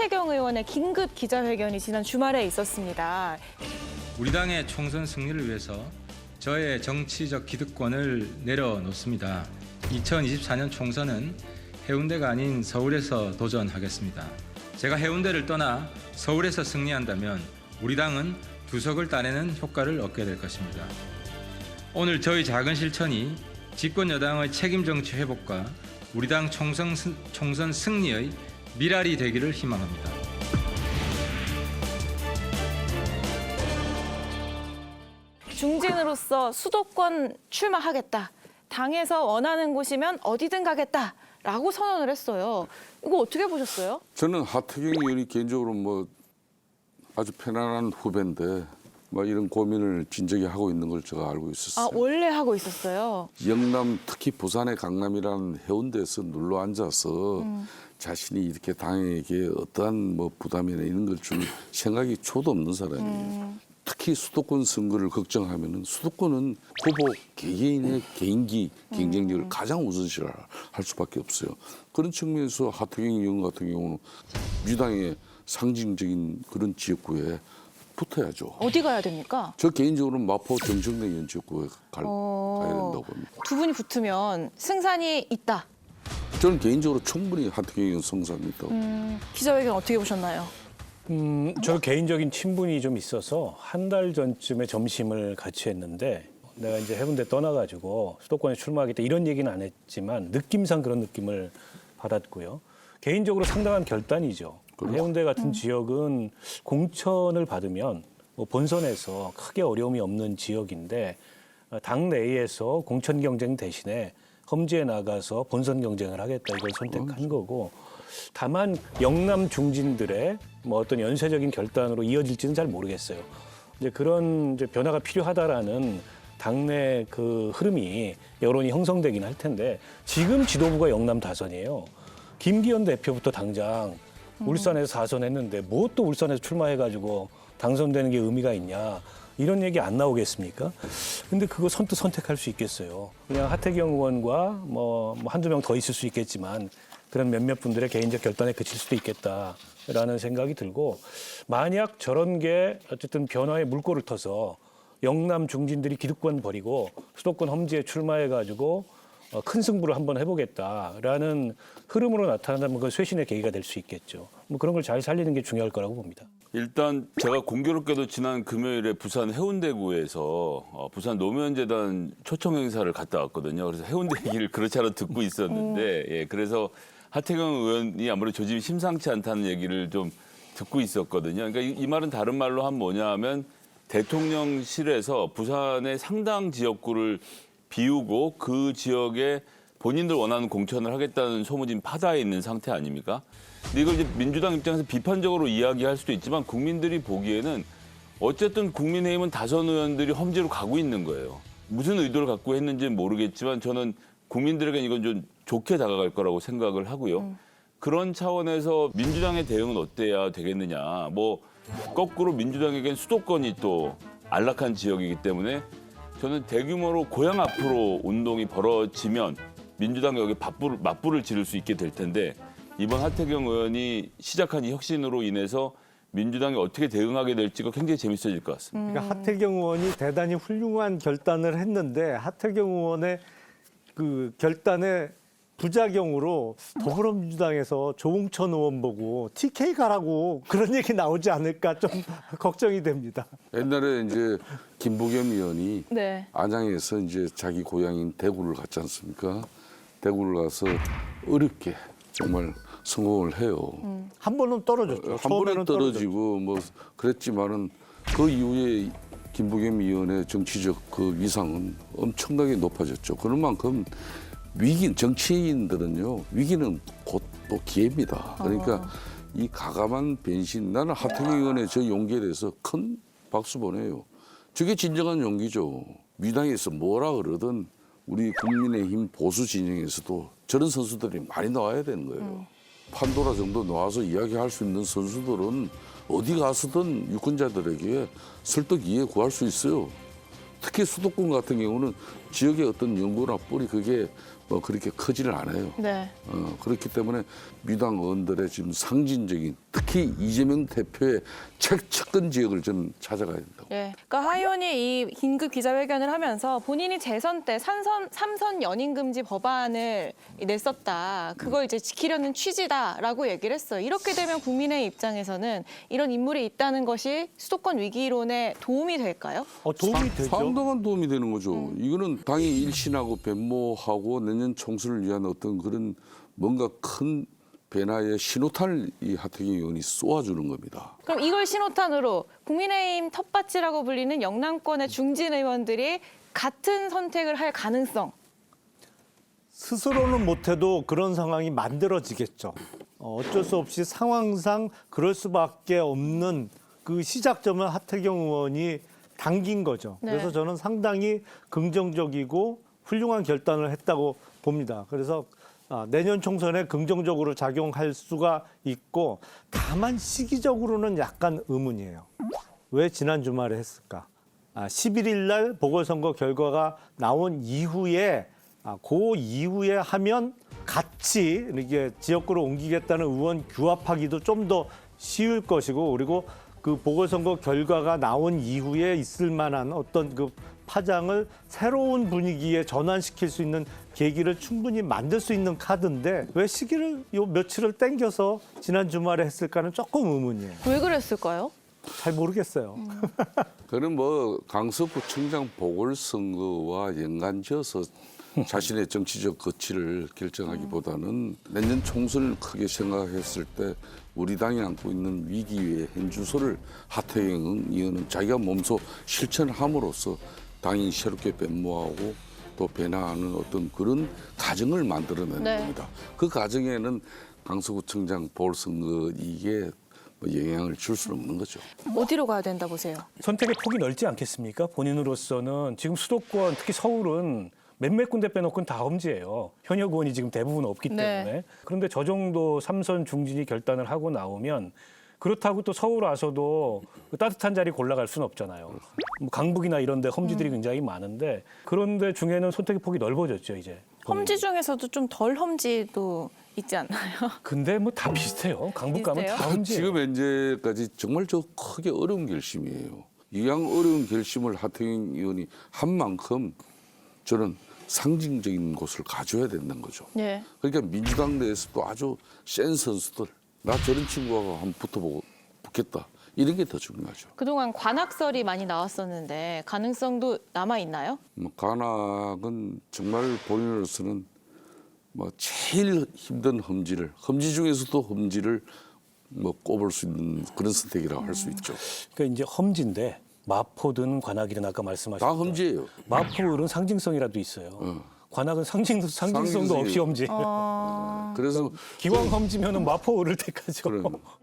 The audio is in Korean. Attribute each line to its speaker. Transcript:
Speaker 1: 하태경 의원의 긴급 기자회견이 지난 주말에 있었습니다.
Speaker 2: 우리 당의 총선 승리를 위해서 저의 정치적 기득권을 내려놓습니다. 2024년 총선은 해운대가 아닌 서울에서 도전하겠습니다. 제가 해운대를 떠나 서울에서 승리한다면 우리 당은 2석을 따내는 효과를 얻게 될 것입니다. 오늘 저희 작은 실천이 집권 여당의 책임 정치 회복과 우리 당 총선 승리의 미랄이 되기를 희망합니다.
Speaker 1: 중진으로서 수도권 출마하겠다. 당에서 원하는 곳이면 어디든 가겠다라고 선언을 했어요. 이거 어떻게 보셨어요?
Speaker 3: 저는 하태경 의원이 개인적으로 뭐 아주 편안한 후배인데 뭐 이런 고민을 진작에 하고 있는 걸 제가 알고 있었어요.
Speaker 1: 아, 원래 하고 있었어요.
Speaker 3: 영남, 특히 부산의 강남이라는 해운대에서 눌러 앉아서 자신이 이렇게 당에게 어떠한 뭐 부담이나 이런 걸 줄 생각이 초도 없는 사람이에요. 특히 수도권 선거를 걱정하면은 수도권은 후보 개개인의 개인기 경쟁력을 가장 우선시할 수밖에 없어요. 그런 측면에서 하태경 의원 같은 경우는 민주당의 상징적인 그런 지역구에 붙어야죠.
Speaker 1: 어디 가야 됩니까?
Speaker 3: 저 개인적으로는 마포 정청래 의원 지역구에 가야 된다고 봅니다.
Speaker 1: 두 분이 붙으면 승산이 있다.
Speaker 3: 저는 개인적으로 충분히 하태경 의원 승산이 있다고.
Speaker 1: 기자회견 어떻게 보셨나요?
Speaker 4: 저 개인적인 친분이 좀 있어서 한 달 전쯤에 점심을 같이 했는데 내가 이제 해운대 떠나가지고 수도권에 출마하겠다 이런 얘기는 안 했지만 느낌상 그런 느낌을 받았고요. 개인적으로 상당한 결단이죠. 해운대 같은 지역은 공천을 받으면 뭐 본선에서 크게 어려움이 없는 지역인데 당 내에서 공천 경쟁 대신에 험지에 나가서 본선 경쟁을 하겠다 이걸 선택한 거고 다만 영남 중진들의 뭐 어떤 연쇄적인 결단으로 이어질지는 잘 모르겠어요. 이제 그런 이제 변화가 필요하다라는 당내 그 흐름이 여론이 형성되긴 할 텐데 지금 지도부가 영남 다선이에요. 김기현 대표부터 당장 울산에서 4선 했는데 뭐 또 울산에서 출마해가지고 당선되는 게 의미가 있냐. 이런 얘기 안 나오겠습니까? 근데 그거 선뜻 선택할 수 있겠어요. 그냥 하태경 의원과 뭐 한두 명 더 있을 수 있겠지만 그런 몇몇 분들의 개인적 결단에 그칠 수도 있겠다라는 생각이 들고 만약 저런 게 어쨌든 변화의 물꼬를 터서 영남 중진들이 기득권 버리고 수도권 험지에 출마해가지고 큰 승부를 한번 해보겠다라는 흐름으로 나타난다면 그 쇄신의 계기가 될 수 있겠죠. 뭐 그런 걸 잘 살리는 게 중요할 거라고 봅니다.
Speaker 5: 일단 제가 공교롭게도 지난 금요일에 부산 해운대구에서 부산 노무현재단 초청 행사를 갔다 왔거든요. 그래서 해운대 얘기를 그렇지 않아 듣고 있었는데 예, 그래서 하태경 의원이 아무래도 조짐이 심상치 않다는 얘기를 좀 듣고 있었거든요. 그러니까 이 말은 다른 말로 하면 뭐냐 하면 대통령실에서 부산의 상당 지역구를 비우고 그 지역에 본인들 원하는 공천을 하겠다는 소문이 파다에 있는 상태 아닙니까? 근데 이걸 이제 민주당 입장에서 비판적으로 이야기할 수도 있지만 국민들이 보기에는 어쨌든 국민의힘은 다선 의원들이 험지로 가고 있는 거예요. 무슨 의도를 갖고 했는지는 모르겠지만 저는 국민들에게 이건 좀 좋게 다가갈 거라고 생각을 하고요. 그런 차원에서 민주당의 대응은 어때야 되겠느냐. 뭐 거꾸로 민주당에겐 수도권이 또 안락한 지역이기 때문에 저는 대규모로 고향 앞으로 운동이 벌어지면 민주당이 여기 맞불을 지를 수 있게 될 텐데 이번 하태경 의원이 시작한 이 혁신으로 인해서 민주당이 어떻게 대응하게 될지가 굉장히 재밌어질 것 같습니다.
Speaker 6: 그러니까 하태경 의원이 대단히 훌륭한 결단을 했는데 하태경 의원의 그 결단의 부작용으로 더불어민주당에서 조홍천 의원 보고 TK 가라고 그런 얘기 나오지 않을까 좀 걱정이 됩니다.
Speaker 3: 옛날에 이제 김부겸 의원이
Speaker 1: 네.
Speaker 3: 안양에서 이제 자기 고향인 대구를 갔지 않습니까? 대구를 가서 어렵게 정말 성공을 해요.
Speaker 6: 한 번은 떨어졌죠.
Speaker 3: 한 번은 떨어지고 뭐 그랬지만은 그 이후에 김부겸 의원의 정치적 그 위상은 엄청나게 높아졌죠. 그런 만큼 정치인들은요, 위기는 곧 또 기회입니다. 그러니까 이 가감한 변신, 나는 하태경 의원의 저 용기에 대해서 큰 박수 보내요. 저게 진정한 용기죠. 민주당에서 뭐라 그러든 우리 국민의힘 보수 진영에서도 저런 선수들이 많이 나와야 되는 거예요. 판도라 정도 나와서 이야기할 수 있는 선수들은 어디 가서든 유권자들에게 설득 이해 구할 수 있어요. 특히 수도권 같은 경우는 지역의 어떤 연구나 뿌리 그게 그렇게 크지를 않아요.
Speaker 1: 네.
Speaker 3: 그렇기 때문에 민주당 의원들의 지금 상징적인 특히 이재명 대표의 최측근 지역을 좀 찾아가야 된다고.
Speaker 1: 예. 그러니까 하 의원이 이 긴급 기자회견을 하면서 본인이 재선 때 삼선 연임 금지 법안을 냈었다. 그걸 이제 지키려는 취지다라고 얘기를 했어요. 이렇게 되면 국민의 입장에서는 이런 인물이 있다는 것이 수도권 위기론에 도움이 될까요?
Speaker 6: 도움이 되죠.
Speaker 3: 상당한 도움이 되는 거죠. 이거는 당이 일신하고 변모하고 내년 총선을 위한 어떤 그런 뭔가 큰 변화의 신호탄을 이 하태경 의원이 쏘아주는 겁니다.
Speaker 1: 그럼 이걸 신호탄으로 국민의힘 텃밭이라고 불리는 영남권의 중진 의원들이 같은 선택을 할 가능성.
Speaker 6: 스스로는 못해도 그런 상황이 만들어지겠죠. 어쩔 수 없이 상황상 그럴 수밖에 없는 그 시작점을 하태경 의원이 당긴 거죠.
Speaker 1: 네.
Speaker 6: 그래서 저는 상당히 긍정적이고 훌륭한 결단을 했다고 봅니다. 그래서 내년 총선에 긍정적으로 작용할 수가 있고 다만 시기적으로는 약간 의문이에요. 왜 지난 주말에 했을까? 11일 날 보궐선거 결과가 나온 이후에 그 이후에 하면 같이 이게 지역구로 옮기겠다는 의원 규합하기도 좀 더 쉬울 것이고 그리고 그 보궐선거 결과가 나온 이후에 있을 만한 어떤 그 파장을 새로운 분위기에 전환시킬 수 있는 계기를 충분히 만들 수 있는 카드인데 왜 시기를 요 며칠을 땡겨서 지난 주말에 했을까는 조금 의문이에요.
Speaker 1: 왜 그랬을까요?
Speaker 6: 잘 모르겠어요.
Speaker 3: 그는 뭐 강서구청장 보궐선거와 연관지어서 자신의 정치적 거취를 결정하기보다는 내년 총선을 크게 생각했을 때 우리 당이 안고 있는 위기의 현주소를 하태경 의원은 자기가 몸소 실천함으로써 당이 새롭게 변모하고 또 변화하는 어떤 그런 가정을 만들어내는
Speaker 1: 네.
Speaker 3: 겁니다. 그 가정에는 강서구청장 보궐선거 이게 영향을 줄 수는 없는 거죠.
Speaker 1: 어디로 가야 된다 보세요?
Speaker 4: 선택의 폭이 넓지 않겠습니까? 본인으로서는 지금 수도권 특히 서울은 몇몇 군데 빼놓고는 다 험지예요. 현역 의원이 지금 대부분 없기
Speaker 1: 네.
Speaker 4: 때문에. 그런데 저 정도 삼선 중진이 결단을 하고 나오면 그렇다고 또 서울 와서도 그 따뜻한 자리 골라갈 수는 없잖아요. 뭐 강북이나 이런 데 험지들이 굉장히 많은데 그런데 중에는 선택의 폭이 넓어졌죠, 이제.
Speaker 1: 험지 중에서도 좀 덜 험지도 있지 않나요?
Speaker 4: 근데 뭐 다 비슷해요. 강북 가면
Speaker 1: 비슷해요?
Speaker 4: 다 험지예요.
Speaker 3: 지금 현재까지 정말 저 크게 어려운 결심이에요. 이양 어려운 결심을 하태경 의원이 한 만큼 저는 상징적인 곳을 가져야 된다는 거죠.
Speaker 1: 예.
Speaker 3: 그러니까 민주당 내에서도 아주 센 선수들, 나 저런 친구하고 한번 붙겠다. 이런 게 더 중요하죠.
Speaker 1: 그동안 관악설이 많이 나왔었는데 가능성도 남아 있나요?
Speaker 3: 관악은 정말 본인으로서는 제일 힘든 험지 중에서도 험지를 꼽을 수 있는 그런 선택이라고 할 수 있죠.
Speaker 4: 그러니까 이제 험지인데 마포든 관악이든 아까 말씀하신
Speaker 3: 다 험지예요.
Speaker 4: 마포는 상징성이라도 있어요. 관악은 상징성도 없이 험지.
Speaker 3: 그래서
Speaker 4: 기왕 험지면은 마포를 택하죠.
Speaker 3: 그런